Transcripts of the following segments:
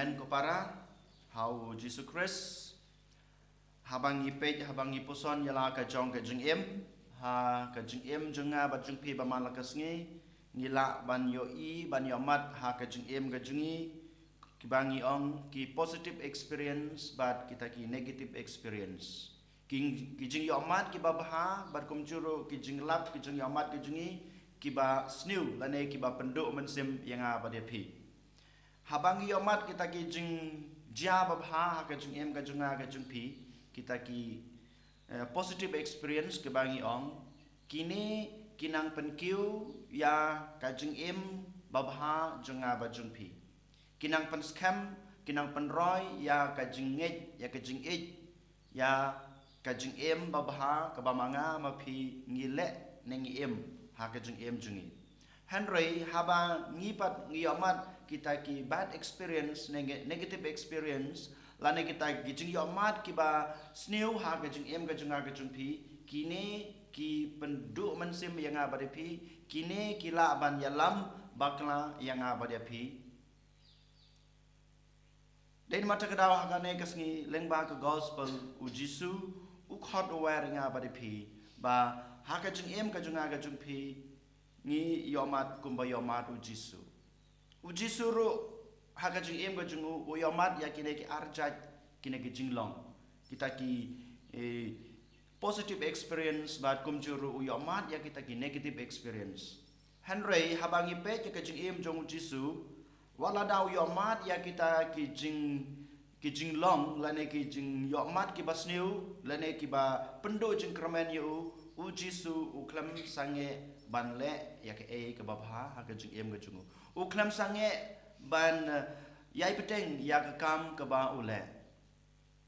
men ko para how Jesus Christ habang ipej habang ipuson yala ka jong ka jing em ha ka jing em junga ba jung pi ba malakas ngi ngila ban yo I ban yo mat ha ka jing em ka jungi kibangi ong ki positive experience but kita ki negative experience ki jing yo mat ki ba ha bat kum juro ki jing lap ki jing yo mat ki jungi ki ba snew lane ki ba penduk mensim yang ba de pi habang yo mat kita ki jing ja ba ha ka jing em ka junga ka jung pi kita ki positive experience ke bangi ong kini kinang penkiu ya kajing im babha junga bajung pi kinang pen scam kinang pen roy ya kajing ngej ya kajing ej ya kajing im babha ke bamanga mapi ngile nengi im ha kajing im jungi Henry haba ngipat ngiyamat kita ki bad experience negative experience lane kita gijing yomat kiba snew ha gijing em gijing ha gijing pi kini ki penduk mensim yang abadi pi kini kila ban yalam bakla yang abadi pi den mata kedaw ha kane kasngi lengba ke gospel u jisu u khot aware yang abadi pi ba ha gijing em gijing ha gijing pi ngi yomat kumba yomat u jisu ru haka jing em ga jing u yomat ya kine ki arjat kine ki jinglong kita ki positive experience bat kum juru u yomat ya kita ki negative experience Henry habangi pe ke jing em jong jisu wala daw yomat ya kita ki jinglong lane ki jing yomat ki basniu lane ki ba pendo jing kramen yu u jisu u klam sange banle ya ke ke babha haka jing em ga jing u klam sange ban yai peteng ya ke kam ke ba ule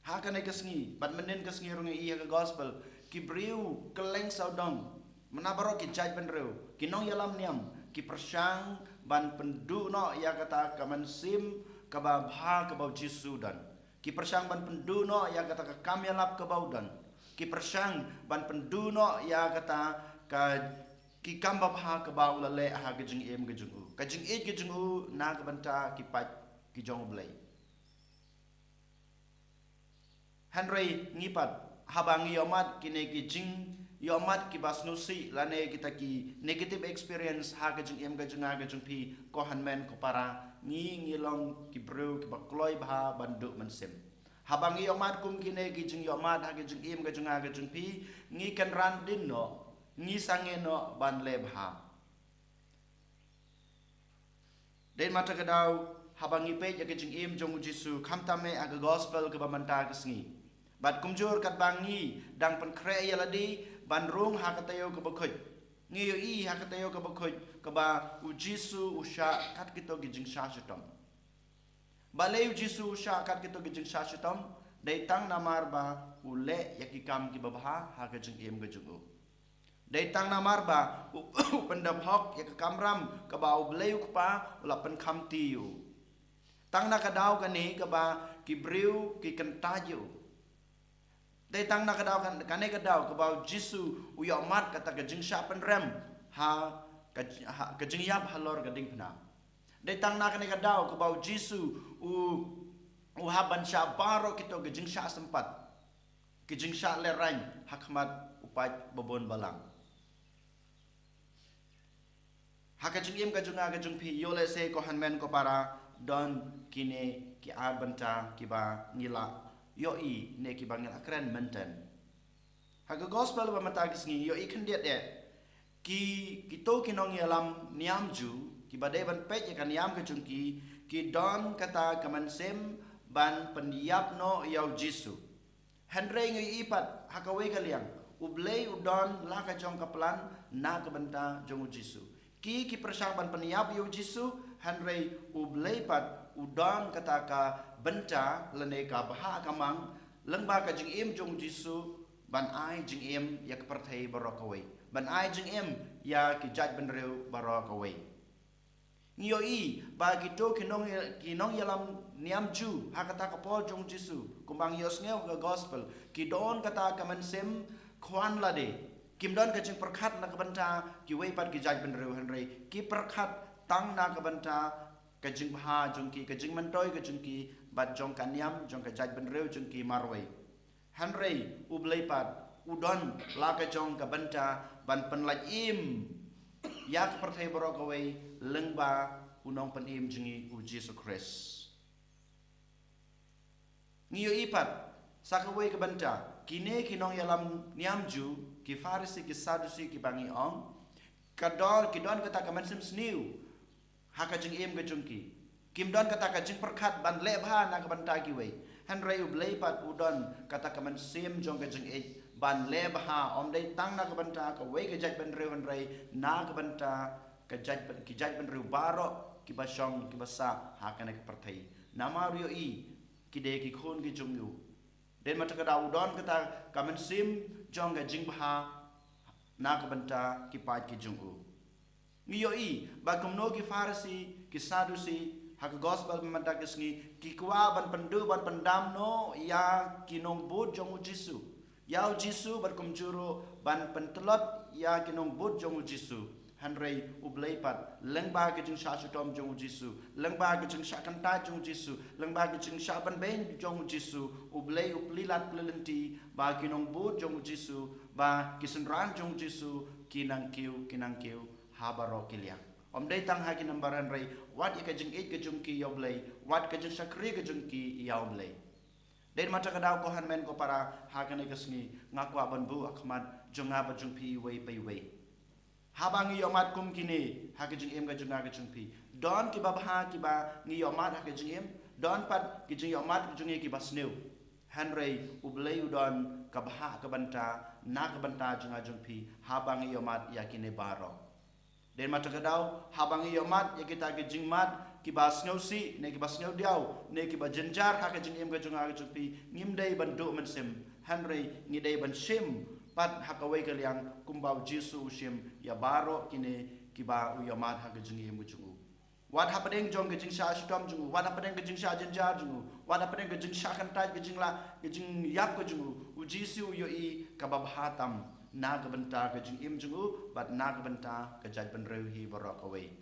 ha kan ke sngi ban menen ke sngi rung I ke gospel ki briu keleng saudong menabaro ki jaj ban reu ki nong yalam niam ki persang ban pendu no ya kata kaman sim ke ba bha ke ba jisu dan ki persang ban pendu no ya kata ke kam yalap ke ba dan ki persang ban pendu no ya kata ka ki kam ba bha ke ba ule ha ke jing em ke jing u ka jing e ke jing u na ke banta ki pat ki jong blai Henry ngipat habang yomat kine ki jing yomat ki basnusi lane kita ki negative experience ha ke jing em ke jing ha ke jing pi ko hanmen ko para ngi ngilong ki bro ki bakloi bha banduk mensim habang yomat kum kine ki jing yomat ha ke jing em ke jing ha ke jing pi ngi kan ran din no ngi sange no ban le bha den mata kedaw habang ipe ya ke jing im jong jisu khamtame aga gospel ke bamanta ke sngi bat kumjur kat bangi dang pen kre yaladi ban rung ha katayo ke bakhoj ngi yo I ha katayo ke bakhoj ke ba u jisu usha kat kito ke jing sha shitom balai u jisu usha kat kito ke jing sha shitom dai tang namar ba ule ya ki kam ki babha ha ke jing im ke jung dai tang namar ba pendam hok ya ke kamram ke ba u bleu pa ula pen kham ti yu tang na kadaw kani ke ba ki briu ki kentayu dai tang na kadaw kan kane kadaw ke ba jisu u yomat kata ke jing sha pen rem ha ke jing yap halor gading pna dai tang na kane kadaw ke ba jisu u haban sha baro kito ke jing sha sempat ke jing sha le rang hakmat upat bobon balang hakajing im kajunga kajung pi yole se ko hanmen ko para don kine ki abanta ki ba ngila yo I ne ki ba ngila kren menten haga gospel ba mata kisngi yo I khendiet de ki to ki nong yalam niam ju ki ba de ban pej kan niam ka chung ki don kata kaman sem ban pendiap no yau jisu Henry ngi ipat hakawe kaliang ublei udon la ka jong kaplan na ka banta jong jisu ki persang ban peniap yu jisu Henry ublei pat udon kata ka benta lene ka baha kamang lengba ka jing im jong jisu ban ai jing im ya ka perthai barokawai ban ai jing im ya ki jaj ban reu barokawai ngiyo I bagi to kinong yalam niam ju hakata ka pol jong jisu kumbang yos ngeu ka gospel ki don kata ka mensem khwan lade kim don ka jing perkhat na ka banta ki wei pat ki jaj ban reu Henry ki perkhat tang na ka banta kajing baha jong ki kajing mentoi kajing ki bat jong kanyam jong kajaj benreu jong ki marwai hanrei ublei pat udon la ka jong ka banta ban penlaj im yak perthai borokawai lengba unong penim jengi u Jesus Christ ngiyo ipat sakawai ka banta kine kinong yalam niamju ki farisi ki sadusi ki bangi ong kidon kata kaman sim sniu haka jing im ka jungki kim don kata ka jing perkat ban le bha na ka banta ki wei han rei ublei pat udon kata kaman sim jong ka jing e ban le bha om dei tang na ka banta ka wei ka jaj ban reu han rei na ka banta ka jaj ban reu baro ki basong ki basa haka na ka perthai nama rio i ki de ki khon ki jung yu den mata ka udon kata kaman sim jong ka jing bha na ka banta ki pat ki jung u ngiyo i bagum no ki farisi ki sadusi hak gospel memanda kisngi ki kwa ban pendu ban pendam no ya kinong bud jong jisu ya jisu barkum juro ban pentelot ya kinong bud jong jisu hanrei ublei pat lengba ke jing sha tom jong jisu lengba ke jing sha kanta jong jisu lengba ke jing sha ban ben jong jisu ublei uplilat plelenti ba kinong bud jong jisu ba kisenran jong jisu kinang kiu habaro kilia om dei tang ha ki nambaran rei wat ika jing it ke jung ki yoblei wat ke jing sakri ke jung ki yaoblei den mata kadau ko han men ko para ha ka ne kasni ngaku aban bu akhmat junga ba jung pi wei pai wei habang yomat kum kini ha ke jing em ka junga ke jung pi don ki ba ha ki ba ngi yomat ha ke jing em don pat ki jing yomat jung ki basneu han rei ublei udon ka ba ka banta na ka banta junga jung pi habang yomat yakine baro den mata kadau habang yomat ya kita ke jingmat ki basneu si ne ki basneu diau ne ki ba jenjar ha ka jing em ka junga ka jupi ngim dei ban do men sim hanrei ngi dei ban sim pat ha ka wei ka liang kumbau jisu sim ya baro kine ki ba u yomat ha ka jing em ka jungu wat ha padeng jong ke jing sha stom jungu wat ha padeng ke jing sha jenjar jungu wat ha padeng ke jing sha kan tai ke jing la ke jing yak ka jungu u jisu yo i ka ba hatam na ka banta ka jing im jungu bat na ka banta ka jaj ban reu hi borok away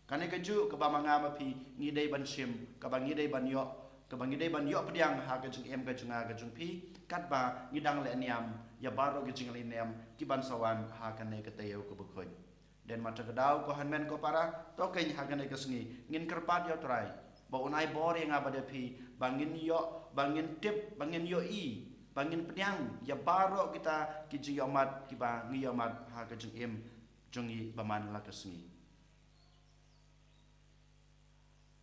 kane ka ju ka ba manga ma phi ngi dei ban sim ka ba ngi dei ban yo ka ba ngi dei ban yo pdiang ha ka jing em ka junga ka jung phi kat ba ngi dang le niam ya baro ka jing le niam ki ban sawan ha ka ne ka tayeu ka bukhoi den mata ka dau ko han men ko para to ken ha ka ne ka sngi ngin kerpat yo trai ba unai bor yang abade phi bangin yo bangin tip bangin yo i bangin penyang ya baro kita ki yomat ki ba ngi yomat ha ka jing em jungi baman la ka sngi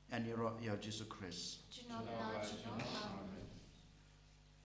and you ya Jesus Christ